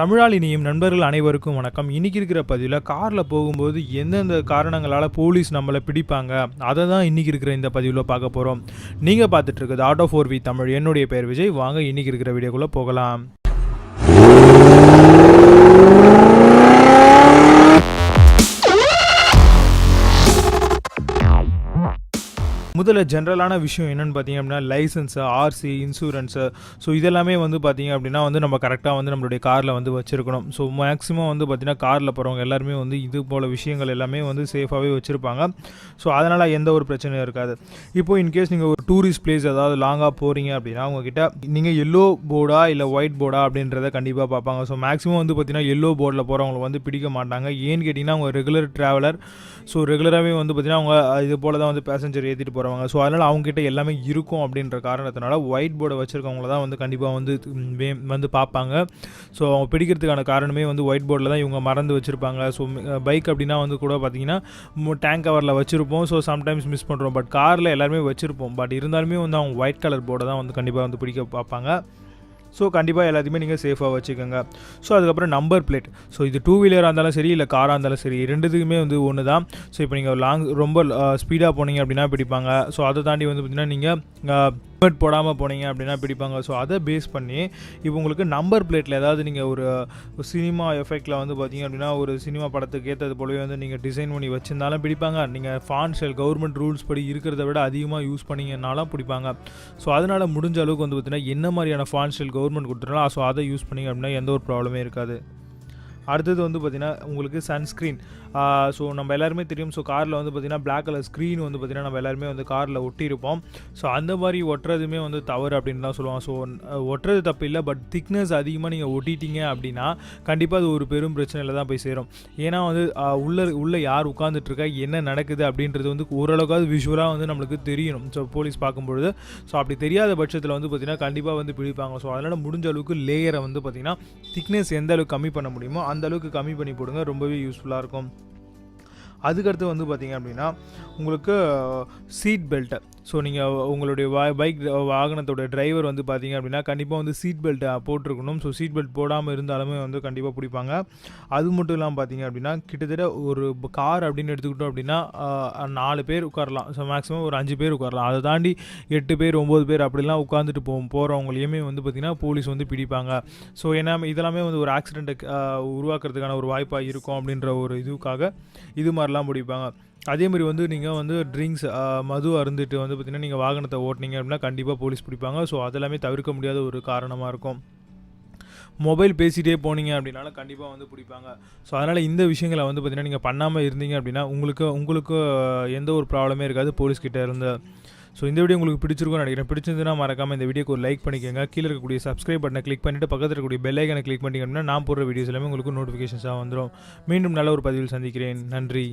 தமிழால் இனியும் நண்பர்கள் அனைவருக்கும் வணக்கம். இன்றைக்கி இருக்கிற பதிவில் காரில் போகும்போது எந்தெந்த காரணங்களால் போலீஸ் நம்மளை பிடிப்பாங்க அதை தான் இன்றைக்கி இருக்கிற இந்த பதிவில் பார்க்க போகிறோம். நீங்கள் பார்த்துட்டு இருக்கிறது ஆட்டோ 4V தமிழ். என்னுடைய பேர் விஜய். வாங்க இன்றைக்கி இருக்கிற வீடியோக்குள்ளே போகலாம். முதல்ல ஜென்ரலான விஷயம் என்னென்னு பார்த்தீங்க அப்படின்னா லைசன்ஸு, ஆர்சி, இன்சூரன்ஸு, ஸோ இதெல்லாமே வந்து பார்த்தீங்க அப்படின்னா நம்ம கரெக்டாக நம்மளுடைய காரில் வச்சுருக்கணும். ஸோ மேக்ஸிமம் பார்த்தீங்கன்னா காரில் போகிறவங்க எல்லாருமே இது போல் விஷயங்கள் எல்லாமே சேஃபாகவே வச்சுருப்பாங்க. ஸோ அதனால் எந்த ஒரு பிரச்சனையும் இருக்காது. இப்போது இன்கேஸ் நீங்கள் ஒரு டூரிஸ்ட் பிளேஸ் ஏதாவது லாங்காக போகிறீங்க அப்படின்னா உங்ககிட்ட நீங்கள் எல்லோ போர்டா இல்லை ஒயிட் போர்டா அப்படின்றத கண்டிப்பாக பார்ப்பாங்க. ஸோ மேக்ஸிமம் பார்த்தீங்கன்னா எல்லோ போர்டில் போகிறவங்களை பிடிக்க மாட்டாங்க. ஏன்னு கேட்டிங்கன்னா அவங்க ரெகுலர் ட்ராவலர். ஸோ ரெகுலராகவே பார்த்தீங்கன்னா அவங்க இது போல் தான் பேசஞ்சர் ஏற்றிட்டு போகிறவங்க. ஸோ அதனால் அவங்ககிட்ட எல்லாமே இருக்கும் அப்படின்ற காரணத்தினால ஒயிட் போர்டை வச்சுருக்கவங்கள தான் கண்டிப்பாக பார்ப்பாங்க. ஸோ அவங்க பிடிக்கிறதுக்கான காரணமே ஒயிட் போர்டில் தான் இவங்க மறந்து வச்சுருப்பாங்க. ஸோ பைக் அப்படின்னா கூட பார்த்தீங்கன்னா டேங்க் கவரில் வச்சுருப்போம். ஸோ சம்டைம்ஸ் மிஸ் பண்ணுறோம். பட் காரில் எல்லாருமே வச்சுருப்போம். பட் இருந்தாலுமே அவங்க ஒயிட் கலர் போர்டை தான் கண்டிப்பாக பிடிக்க பார்ப்பாங்க. ஸோ கண்டிப்பாக எல்லாத்தையுமே நீங்கள் சேஃபாக வச்சுக்கோங்க. ஸோ அதுக்கப்புறம் நம்பர் பிளேட். ஸோ இது டூ வீலராக இருந்தாலும் சரி இல்லை காராக இருந்தாலும் சரி ரெண்டுத்துக்குமே ஒன்று தான். ஸோ இப்போ நீங்கள் ரொம்ப ஸ்பீடாக போனீங்க அப்படின்னா பிடிப்பாங்க. ஸோ அதை தாண்டி பார்த்திங்கன்னா நீங்கள் ஹெல்மெட் போடாமல் போனீங்க அப்படின்னா பிடிப்பாங்க. ஸோ அதை பேஸ் பண்ணி இப்போ உங்களுக்கு நம்பர் பிளேட்டில் ஏதாவது நீங்கள் ஒரு சினிமா எஃபெக்டில் பார்த்தீங்க அப்படின்னா ஒரு சினிமா படத்துக்கு ஏற்றது போலவே நீங்கள் டிசைன் பண்ணி வச்சுருந்தாலும் பிடிப்பாங்க. நீங்கள் ஃபாண்ட் ஸ்டைல் கவர்மெண்ட் ரூல்ஸ் படி இருக்கிறத விட அதிகமாக யூஸ் பண்ணிங்கனாலும் பிடிப்பாங்க. ஸோ அதனால் முடிஞ்ச அளவுக்கு பார்த்தீங்கன்னா என்ன மாதிரியான ஃபாண்ட் ஸ்டைல் கவர்மெண்ட் கொடுத்துருனாலும் ஸோ அதை யூஸ் பண்ணிங்க அப்படின்னா எந்த ஒரு ப்ராப்ளமே இருக்காது. அடுத்தது பார்த்திங்கன்னா உங்களுக்கு சன்ஸ்க்ரீன். ஸோ நம்ம எல்லாருமே தெரியும். ஸோ காரில் பார்த்திங்கன்னா பிளாக் கலர் ஸ்க்ரீன் பார்த்திங்கன்னா நம்ம எல்லாருமே காரில் ஒட்டியிருப்போம். ஸோ அந்த மாதிரி ஒட்டுறதுமே தவறு அப்படின்னு தான் சொல்லுவாங்க. ஸோ ஒட்டுறது தப்பு இல்லை. பட் திக்னஸ் அதிகமாக நீங்கள் ஒட்டிட்டீங்க அப்படின்னா கண்டிப்பாக அது ஒரு பெரும் பிரச்சனையில் தான் போய் சேரும். ஏன்னா உள்ளே யார் உட்காந்துட்ருக்கா என்ன நடக்குது அப்படின்றது ஓரளவுக்காவது விஷுவலாக நம்மளுக்கு தெரியணும். ஸோ போலீஸ் பார்க்கும்பொழுது ஸோ அப்படி தெரியாத பட்சத்தில் பார்த்திங்கன்னா கண்டிப்பாக பிடிப்பாங்க. ஸோ அதனால் முடிஞ்ச அளவுக்கு லேயரை பார்த்திங்கன்னா திக்னஸ் எந்த அளவுக்கு கம்மி பண்ண முடியுமோ அந்த அளவுக்கு கம்மி பண்ணி போடுங்க. ரொம்பவே யூஸ்ஃபுல்லாக இருக்கும். அதுக்கடுத்து பார்த்திங்க அப்படின்னா உங்களுக்கு சீட் பெல்ட்டு. ஸோ நீங்கள் உங்களுடைய பைக் வாகனத்தோட டிரைவர் பார்த்திங்க அப்படின்னா கண்டிப்பாக சீட் பெல்ட்டை போட்டிருக்கணும். ஸோ சீட் பெல்ட் போடாமல் இருந்தாலுமே கண்டிப்பாக பிடிப்பாங்க. அது மட்டும் இல்லாமல் பார்த்திங்க அப்படின்னா கிட்டத்தட்ட ஒரு கார் அப்படின்னு எடுத்துக்கிட்டோம் அப்படின்னா 4 பேர் உட்காரலாம். ஸோ மேக்ஸிமம் ஒரு 5 பேர் உட்காரலாம். அதை தாண்டி 8 பேர் 9 பேர் அப்படிலாம் உட்காந்துட்டு போகிறவங்களையுமே பார்த்திங்கன்னா போலீஸ் பிடிப்பாங்க. ஸோ ஏன்னா இதெல்லாமே ஒரு ஆக்சிடெண்ட்டை உருவாக்குறதுக்கான ஒரு வாய்ப்பாக இருக்கும் அப்படின்ற ஒரு இதுக்காக இது மாதிரிலாம் பிடிப்பாங்க. அதேமாதிரி நீங்கள் ட்ரிங்க்ஸ் மது அருந்துட்டு பார்த்திங்கன்னா நீங்கள் வாகனத்தை ஓட்டினீங்க அப்படின்னா கண்டிப்பாக போலீஸ் பிடிப்பாங்க. ஸோ அதெல்லாமே தவிர்க்க முடியாத ஒரு காரணமாக இருக்கும். மொபைல் பேசிகிட்டே போனீங்க அப்படின்னாலும் கண்டிப்பாக பிடிப்பாங்க. ஸோ அதனால் இந்த விஷயங்களை பார்த்திங்கன்னா நீங்கள் பண்ணாமல் இருந்தீங்க அப்படின்னா உங்களுக்கு எந்த ஒரு ப்ராப்ளமே இருக்காது போலீஸ்கிட்ட இருந்து. ஸோ இந்த வீடியோ உங்களுக்கு பிடிச்சிருக்கும்னு நினைக்கிறேன். பிடிச்சிருந்துன்னா மறக்காமல் இந்த வீடியோக்கு ஒரு லைக் பண்ணிக்கோங்க. கீழே இருக்கக்கூடிய சப்ஸ்கிரைப் பட்டனை கிளிக் பண்ணிவிட்டு பக்கத்தில் இருக்கக்கூடிய பெல் ஐக்கனை கிளிக் பண்ணிட்டீங்க அப்படின்னா நான் போடுற வீடியோஸ் எல்லாமே உங்களுக்கு நோட்டிஃபிகேஷன்ஸாக வந்துடும். மீண்டும் நல்ல ஒரு பதிவில் சந்திக்கிறேன். நன்றி.